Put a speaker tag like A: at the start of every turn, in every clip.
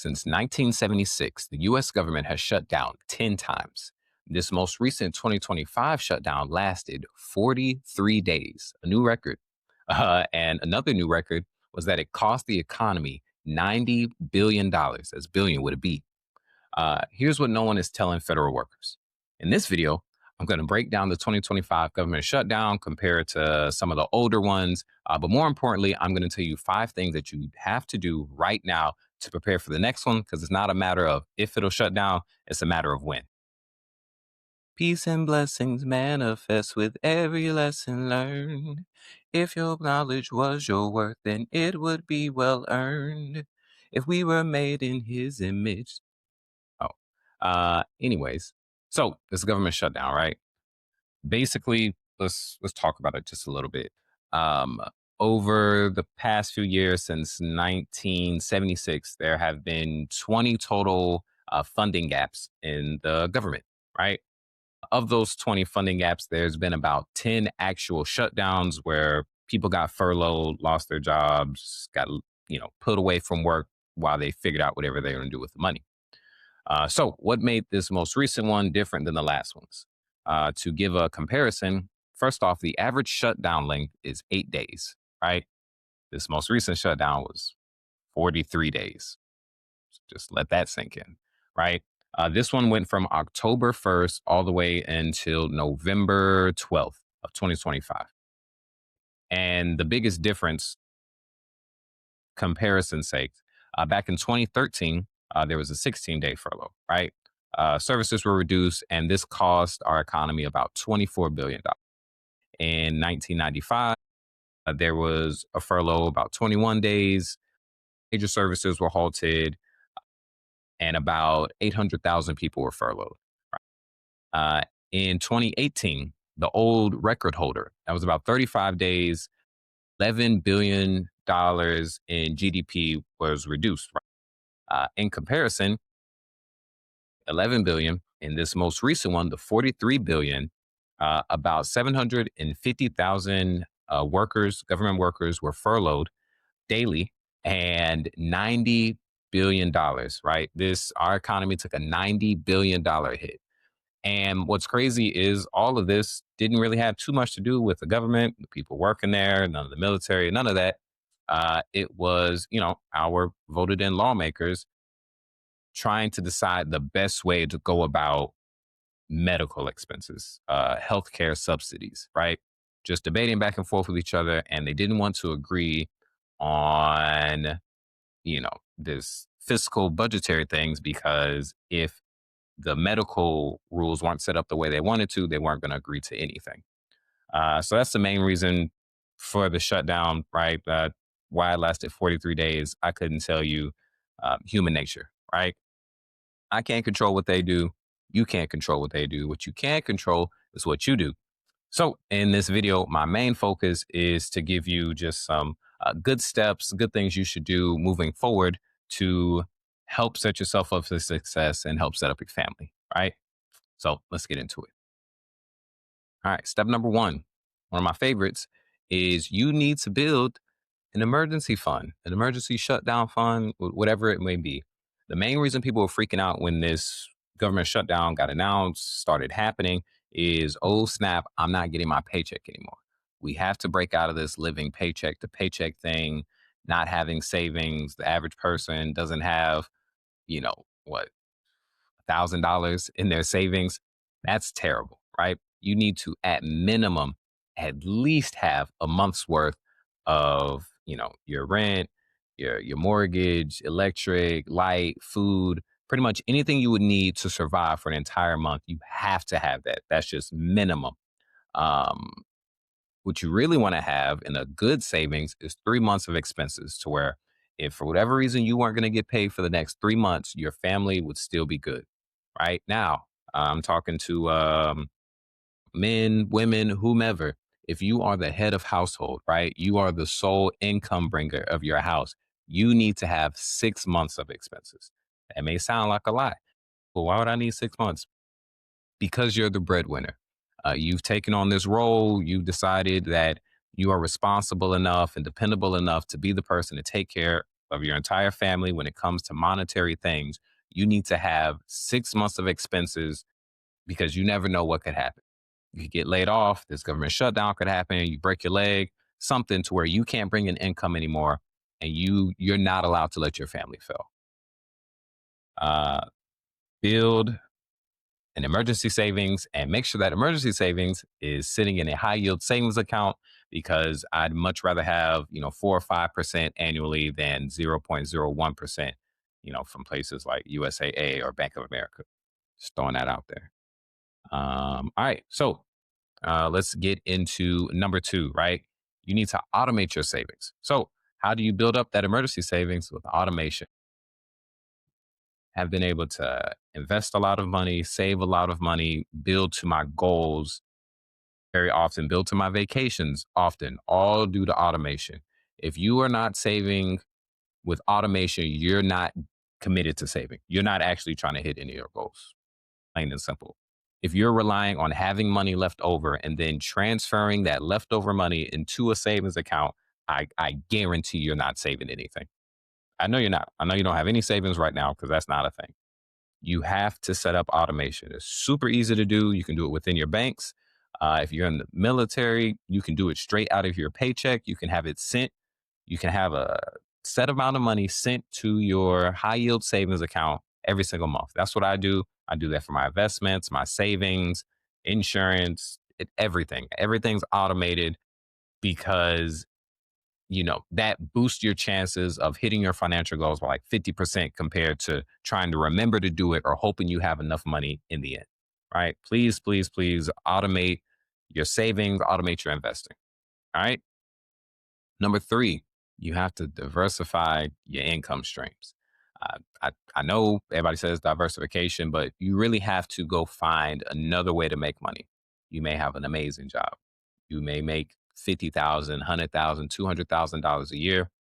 A: Since 1976, the US government has shut down 10 times. This most recent 2025 shutdown lasted 43 days, a new record. And another new record was that it cost the economy $90 billion, dollars, as billion with a B. Here's what no one is telling federal workers. In this video, I'm going to break down the 2025 government shutdown, compare it to some of the older ones. But more importantly, I'm going to tell you 5 things that you have to do right now to prepare for the next one, because it's not a matter of if it'll shut down, it's a matter of when. Peace and blessings manifest with every lesson learned. If your knowledge was your worth, then it would be well earned. If we were made in his image. Oh, anyways, so this government shutdown, right? Basically, let's talk about it just a little bit. Um, Over the past few years, since 1976, there have been 20 total funding gaps in the government, right? Of those 20 funding gaps, there's been about 10 actual shutdowns where people got furloughed, lost their jobs, got put away from work while they figured out whatever they were going to do with the money. So, what made this most recent one different than the last ones? To give a comparison, first off, the average shutdown length is 8 days, right? This most recent shutdown was 43 days. Just let that sink in, right? This one went from October 1st all the way until November 12th of 2025. And the biggest difference, comparison sake, back in 2013, there was a 16-day furlough, right? Services were reduced, and this cost our economy about $24 billion. In 1995, there was a furlough about 21 days. Major services were halted, and about 800,000 people were furloughed. In 2018, the old record holder, that was about 35 days, $11 billion in GDP was reduced. In comparison, 11 billion in this most recent one, the 43 billion, about 750,000 workers, government workers were furloughed daily, and $90 billion, right? Our economy took a $90 billion hit. And what's crazy is all of this didn't really have too much to do with the government, the people working there, none of the military, none of that. It was, our voted in lawmakers trying to decide the best way to go about medical expenses, healthcare subsidies, right? Just debating back and forth with each other. And they didn't want to agree on, this fiscal budgetary things, because if the medical rules weren't set up the way they wanted to, they weren't going to agree to anything. So that's the main reason for the shutdown, right? Why it lasted 43 days. I couldn't tell you. Human nature, right? I can't control what they do. You can't control what they do. What you can control is what you do. So, in this video, my main focus is to give you just some good steps, good things you should do moving forward to help set yourself up for success and help set up your family, right? So, let's get into it. All right, step number one of my favorites, is you need to build an emergency fund, an emergency shutdown fund, whatever it may be. The main reason people were freaking out when this government shutdown got announced, started happening, is oh snap, I'm not getting my paycheck anymore. We have to break out of this living paycheck to paycheck thing, not having savings. The average person doesn't have, what, $1,000 in their savings. That's terrible, right? You need to, at minimum, at least have a month's worth of, your rent, your mortgage, electric, light, food, pretty much anything you would need to survive for an entire month. You have to have that. That's just minimum. Um, what you really want to have in a good savings is 3 months of expenses, to where if for whatever reason you weren't going to get paid for the next 3 months, your family would still be good. Right now, I'm talking to men, women, whomever. If you are the head of household, right, you are the sole income bringer of your house, you need to have 6 months of expenses. That may sound like a lot, but why would I need 6 months? Because you're the breadwinner. You've taken on this role. You decided that you are responsible enough and dependable enough to be the person to take care of your entire family when it comes to monetary things, you need to have 6 months of expenses because you never know what could happen. You get laid off, this government shutdown could happen, you break your leg, something to where you can't bring in income anymore and you're not allowed to let your family fail. Uh, Build an emergency savings and make sure that emergency savings is sitting in a high yield savings account because I'd much rather have, 4 or 5% annually than 0.01%, from places like USAA or Bank of America. Just throwing that out there. All right. So let's get into number two, right? You need to automate your savings. So, how do you build up that emergency savings with automation? Have been able to invest a lot of money, save a lot of money, build to my goals very often, build to my vacations often, all due to automation. If you are not saving with automation, you're not committed to saving. You're not actually trying to hit any of your goals, plain and simple. If you're relying on having money left over and then transferring that leftover money into a savings account, I guarantee you're not saving anything. I know you're not. I know you don't have any savings right now because that's not a thing. You have to set up automation. It's super easy to do. You can do it within your banks. If you're in the military, you can do it straight out of your paycheck. You can have it sent. You can have a set amount of money sent to your high yield savings account every single month. That's what I do. I do that for my investments, my savings, insurance, everything. Everything's automated because that boosts your chances of hitting your financial goals by like 50% compared to trying to remember to do it or hoping you have enough money in the end. Right? Please, please, please automate your savings, automate your investing. All right. Number three, you have to diversify your income streams. I know everybody says diversification, but you really have to go find another way to make money. You may have an amazing job. You may make 50,000, 100,000, $200,000 a year.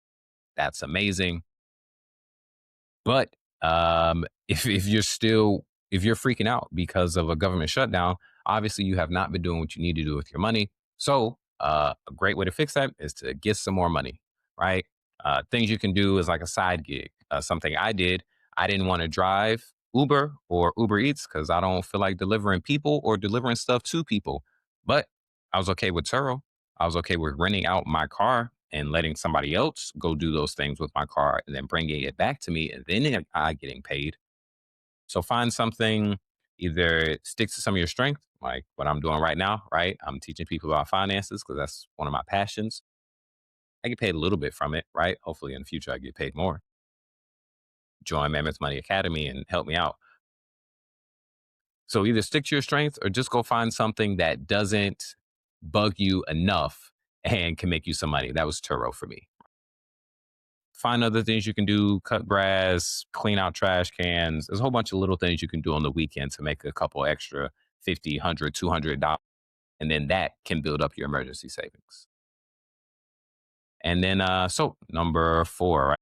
A: That's amazing. But if you're freaking out because of a government shutdown, obviously you have not been doing what you need to do with your money. So a great way to fix that is to get some more money, right? Things you can do is like a side gig. Something I did. I didn't want to drive Uber or Uber Eats because I don't feel like delivering people or delivering stuff to people. But I was okay with Turo. I was okay with renting out my car and letting somebody else go do those things with my car and then bringing it back to me and then I getting paid. So find something, either stick to some of your strength, like what I'm doing right now, right? I'm teaching people about finances because that's one of my passions. I get paid a little bit from it, right? Hopefully in the future I get paid more. Join Mammoth Money Academy and help me out. So either stick to your strength or just go find something that doesn't bug you enough and can make you some money. That was Turo for me. Find other things you can do, cut grass, clean out trash cans. There's a whole bunch of little things you can do on the weekend to make a couple extra 50, 100, $200. And then that can build up your emergency savings. And then, so number four,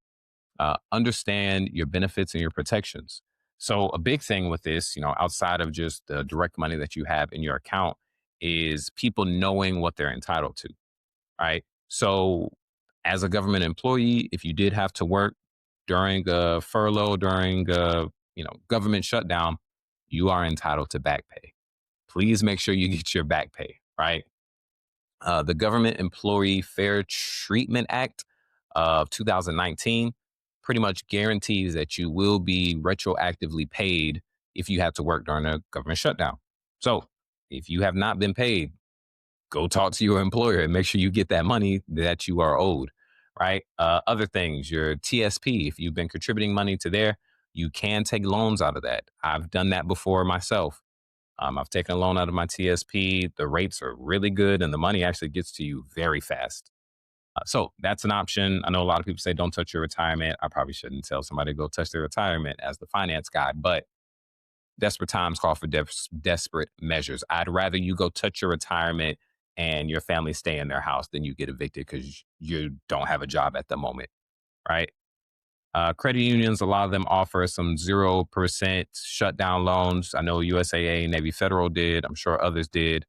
A: right? Understand your benefits and your protections. So a big thing with this, outside of just the direct money that you have in your account is people knowing what they're entitled to, right? So as a government employee, if you did have to work during a furlough, during a government shutdown, you are entitled to back pay. Please make sure you get your back pay, right? The Government Employee Fair Treatment Act of 2019 pretty much guarantees that you will be retroactively paid if you had to work during a government shutdown. So if you have not been paid, go talk to your employer and make sure you get that money that you are owed, right? Other things, your TSP, if you've been contributing money to there, you can take loans out of that. I've done that before myself. I've taken a loan out of my TSP. The rates are really good and the money actually gets to you very fast. So that's an option. I know a lot of people say don't touch your retirement. I probably shouldn't tell somebody to go touch their retirement as the finance guy, but desperate times call for desperate measures. I'd rather you go touch your retirement and your family stay in their house than you get evicted because you don't have a job at the moment, right? Credit unions, a lot of them offer some 0% shutdown loans. I know USAA, Navy Federal did. I'm sure others did.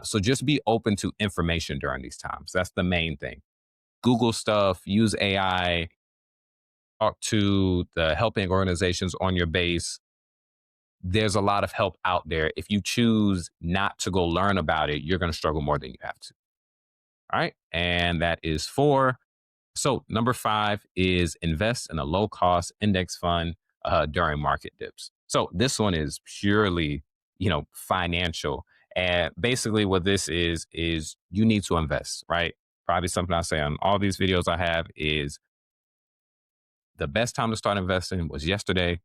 A: So just be open to information during these times. That's the main thing. Google stuff, use AI, talk to the helping organizations on your base. There's a lot of help out there. If you choose not to go learn about it, you're going to struggle more than you have to. All right. And that is four. So, number five is invest in a low cost index fund during market dips. So, this one is purely, financial. And basically, what this is you need to invest, right? Probably something I say on all these videos I have is the best time to start investing was yesterday.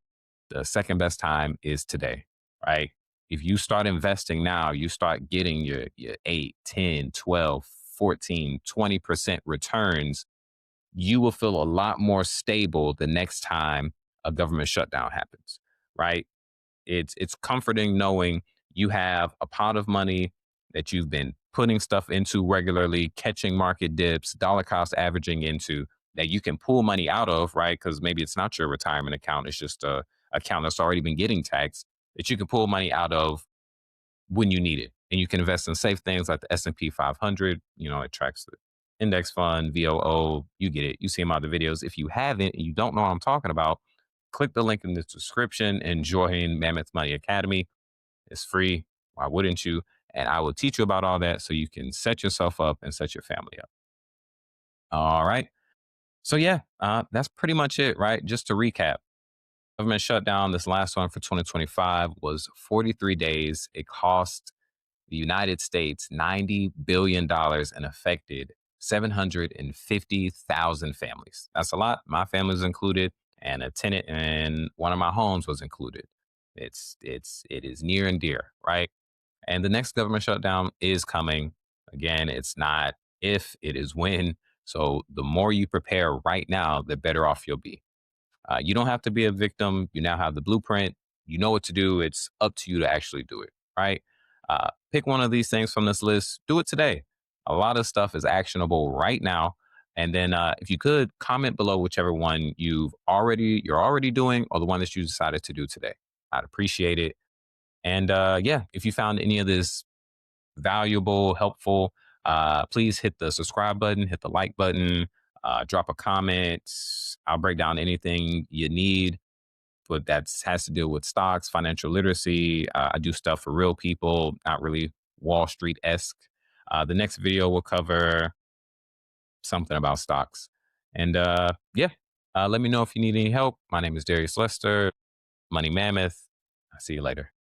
A: The second best time is today, right? If you start investing now, you start getting your 8, 10, 12, 14, 20% returns. You will feel a lot more stable the next time a government shutdown happens, right? It's comforting knowing you have a pot of money that you've been putting stuff into regularly, catching market dips, dollar cost averaging into, that you can pull money out of, right? Because maybe it's not your retirement account, it's just a account that's already been getting taxed, that you can pull money out of when you need it. And you can invest in safe things like the S&P 500. It tracks the index fund, VOO. You get it. You see them out the videos. If you haven't and you don't know what I'm talking about, click the link in the description and join Mammoth Money Academy. It's free. Why wouldn't you? And I will teach you about all that so you can set yourself up and set your family up. All right. So, yeah, that's pretty much it, right? Just to recap, government shutdown, this last one for 2025 was 43 days. It cost the United States $90 billion dollars and affected 750,000 families. That's a lot. My family was included, and a tenant in one of my homes was included. It is near and dear, right? And the next government shutdown is coming. Again, it's not if, it is when. So the more you prepare right now, the better off you'll be. You don't have to be a victim. You now have the blueprint. You know what to do. It's up to you to actually do it, right? Pick one of these things from this list. Do it today. A lot of stuff is actionable right now. And then, if you could comment below whichever one you're already doing, or the one that you decided to do today. I'd appreciate it. And yeah, if you found any of this valuable, helpful, please hit the subscribe button, hit the like button, drop a comment. I'll break down anything you need, but that has to deal with stocks, financial literacy. I do stuff for real people, not really Wall Street esque. The next video will cover something about stocks. And yeah, let me know if you need any help. My name is Darius Lester, Money Mammoth. I'll see you later.